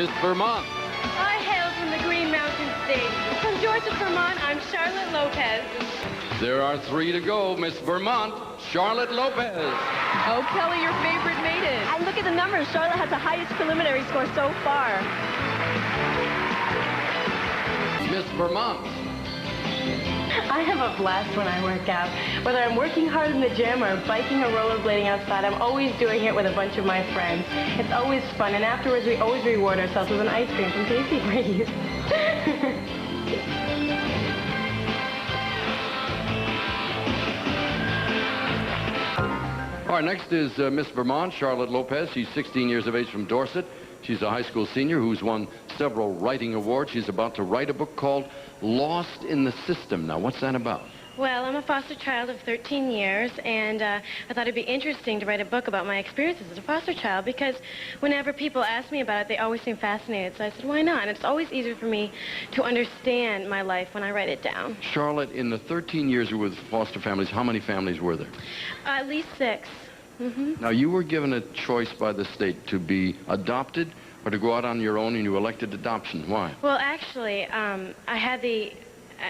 Miss Vermont. I hail from the Green Mountain State. From Dorset, Vermont, I'm Charlotte Lopez. There are 3 to go. Miss Vermont, Charlotte Lopez. Oh, Kelly, your favorite made it. And look at the numbers. Charlotte has the highest preliminary score so far. Miss Vermont. I have a blast when I work out. Whether I'm working hard in the gym or biking or rollerblading outside, I'm always doing it with a bunch of my friends. It's always fun, and afterwards we always reward ourselves with an ice cream from Tasty Breeze. All right, next is Miss Vermont, Charlotte Lopez. She's 16 years of age from Dorset. She's a high school senior who's won several writing awards. She's about to write a book called Lost in the System. Now, what's that about? Well, I'm a foster child of 13 years, and I thought it'd be interesting to write a book about my experiences as a foster child, because whenever people ask me about it, they always seem fascinated. So I said, why not? And it's always easier for me to understand my life when I write it down. Charlotte, in the 13 years you were with foster families, how many families were there? At least 6. Now, you were given a choice by the state to be adopted or to go out on your own, and you elected adoption. Why? Well, actually, I had the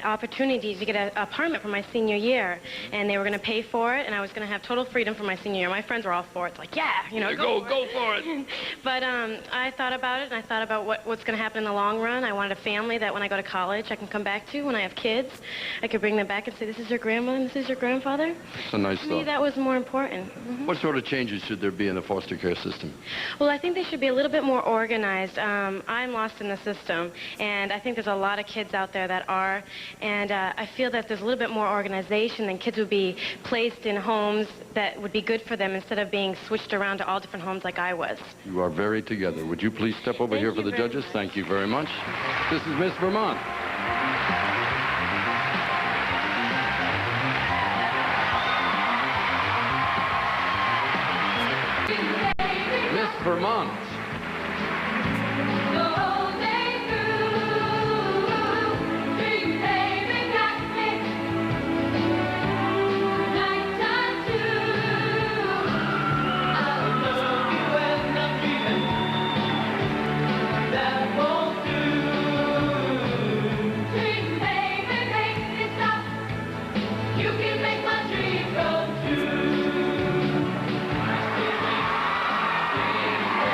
opportunity to get an apartment for my senior year, and they were going to pay for it, and I was going to have total freedom for my senior year. My friends were all for it. It's like, yeah, you know, go for it. But I thought about it, and I thought about what's going to happen in the long run. I wanted a family that when I go to college, I can come back to. When I have kids, I could bring them back and say, this is your grandmother, and this is your grandfather. That's a nice thought. To me, that was more important. What sort of changes should there be in the foster care system? Well, I think they should be a little bit more organized. I'm lost in the system, and I think there's a lot of kids out there that are. And I feel that there's a little bit more organization, and kids would be placed in homes that would be good for them instead of being switched around to all different homes like I was. You are very together. Would you please step over here for the judges? Thank you very much. This is Miss Vermont. Miss Vermont.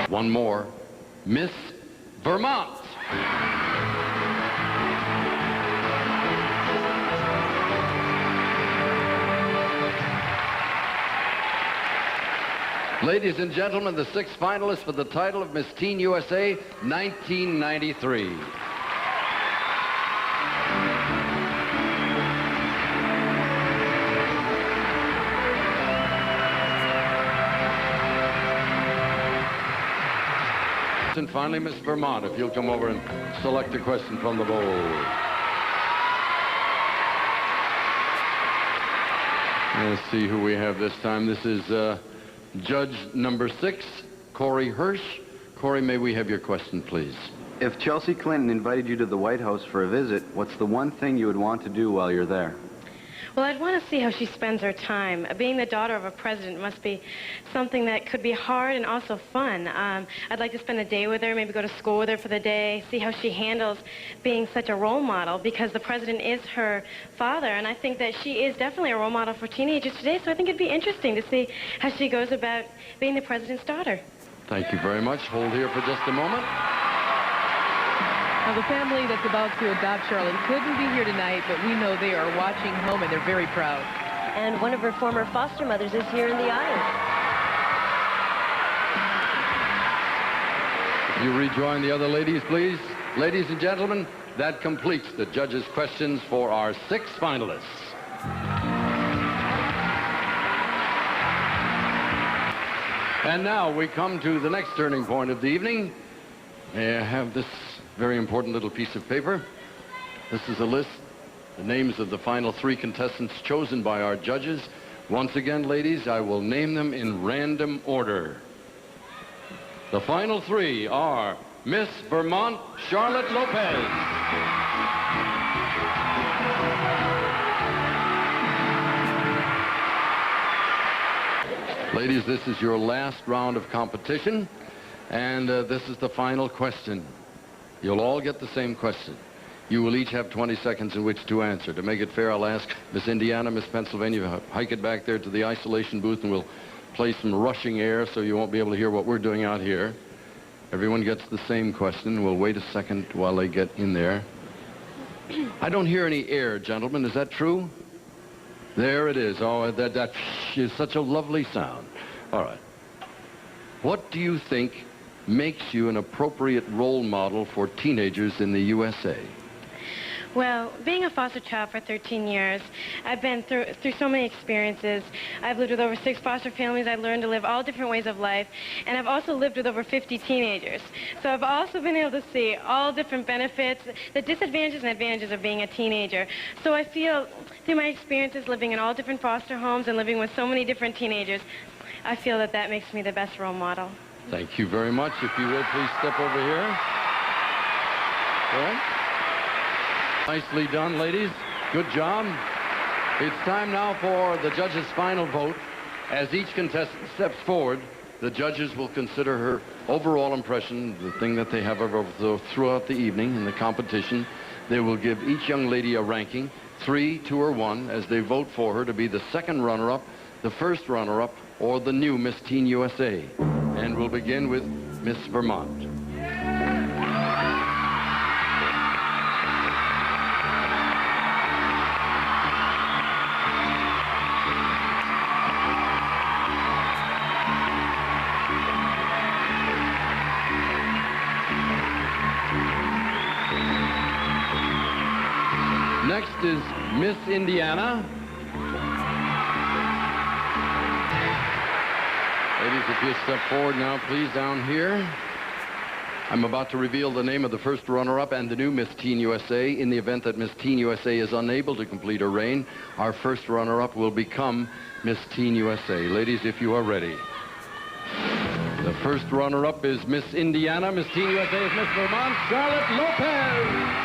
One more. Miss Vermont. Ladies and gentlemen, the 6 finalists for the title of Miss Teen USA 1993. And finally, Miss Vermont, if you'll come over and select a question from the bowl. Let's see who we have this time. This is judge number 6, Corey Hirsch. Corey, may we have your question, please? If Chelsea Clinton invited you to the White House for a visit, what's the one thing you would want to do while you're there? Well, I'd want to see how she spends her time. Being the daughter of a president must be something that could be hard and also fun. I'd like to spend a day with her, maybe go to school with her for the day, see how she handles being such a role model, because the president is her father, and I think that she is definitely a role model for teenagers today, so I think it'd be interesting to see how she goes about being the president's daughter. Thank you very much. Hold here for just a moment. Now, the family that's about to adopt Charlotte couldn't be here tonight, but we know they are watching home, and they're very proud. And one of her former foster mothers is here in the aisle. If you rejoin the other ladies, please. Ladies and gentlemen, that completes the judges' questions for our 6 finalists. And now we come to the next turning point of the evening. May I have this very important little piece of paper? This is a list, the names of the final 3 contestants chosen by our judges. Once again, ladies, I will name them in random order. The final 3 are Miss Vermont, Charlotte Lopez. Ladies, this is your last round of competition. And this is the final question. You'll all get the same question. You will each have 20 seconds in which to answer. To make it fair, I'll ask Miss Indiana, Miss Pennsylvania, hike it back there to the isolation booth, and we'll play some rushing air so you won't be able to hear what we're doing out here. Everyone gets the same question. We'll wait a second while they get in there. I don't hear any air, gentlemen. Is that true? There it is. Oh, that is such a lovely sound. All right. What do you think makes you an appropriate role model for teenagers in the USA? Well, being a foster child for 13 years, I've been through so many experiences. I've lived with over 6 foster families. I've learned to live all different ways of life. And I've also lived with over 50 teenagers. So I've also been able to see all different benefits, the disadvantages and advantages of being a teenager. So I feel through my experiences living in all different foster homes and living with so many different teenagers, I feel that that makes me the best role model. Thank you very much. If you will, please step over here. Good. Nicely done, ladies. Good job. It's time now for the judge's final vote. As each contestant steps forward, the judges will consider her overall impression, the thing that they have of her throughout the evening in the competition. They will give each young lady a ranking, 3, 2, or 1, as they vote for her to be the second runner-up, the first runner-up, or the new Miss Teen USA. And we'll begin with Miss Vermont. Next is Miss Indiana. Ladies, if you step forward now, please, down here. I'm about to reveal the name of the first runner-up and the new Miss Teen USA. In the event that Miss Teen USA is unable to complete her reign, our first runner-up will become Miss Teen USA. Ladies, if you are ready. The first runner-up is Miss Indiana. Miss Teen USA is Miss Vermont, Charlotte Lopez.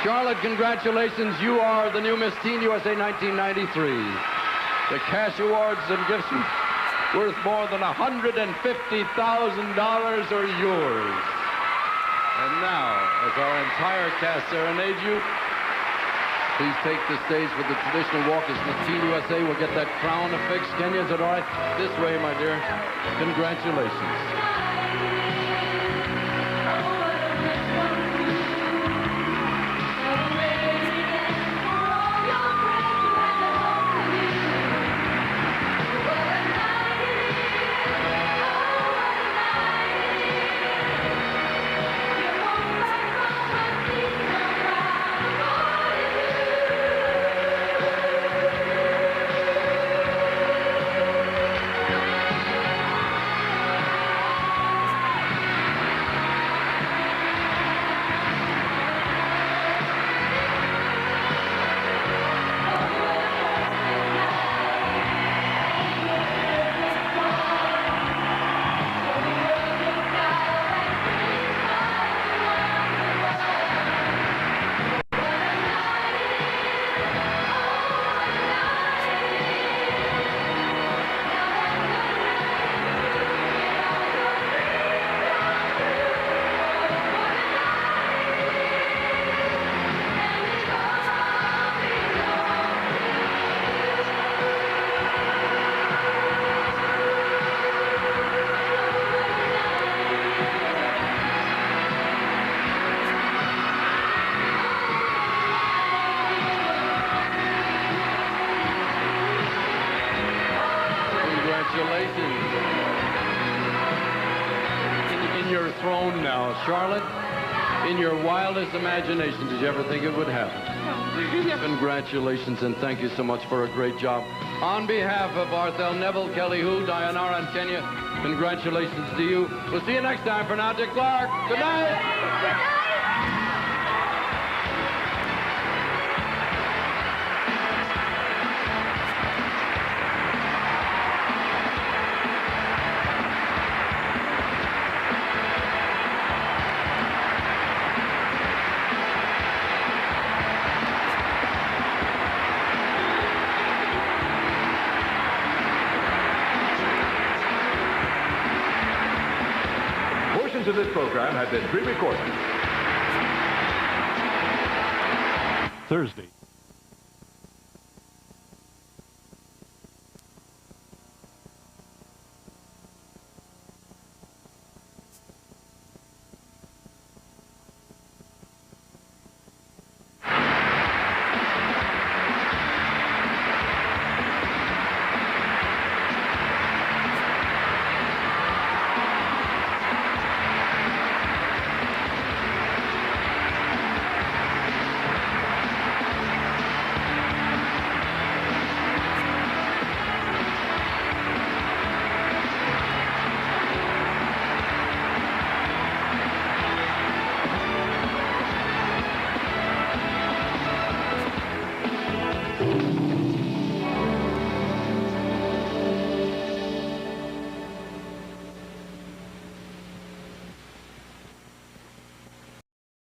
Charlotte, congratulations. You are the new Miss Teen USA 1993. The cash awards and gifts worth more than $150,000 are yours. And now, as our entire cast serenade you, please take the stage for the traditional walk as Miss Teen USA will get that crown affixed. Kenya, is it all right? This way, my dear. Congratulations. In your throne now, Charlotte, in your wildest imagination, did you ever think it would happen? Congratulations, and thank you so much for a great job. On behalf of Arthel, Neville, Kelly Hu, Dayanara, and Kenya, congratulations to you. We'll see you next time. For now, Dick Clark. Good night. of this program have been pre-recorded. Thursday.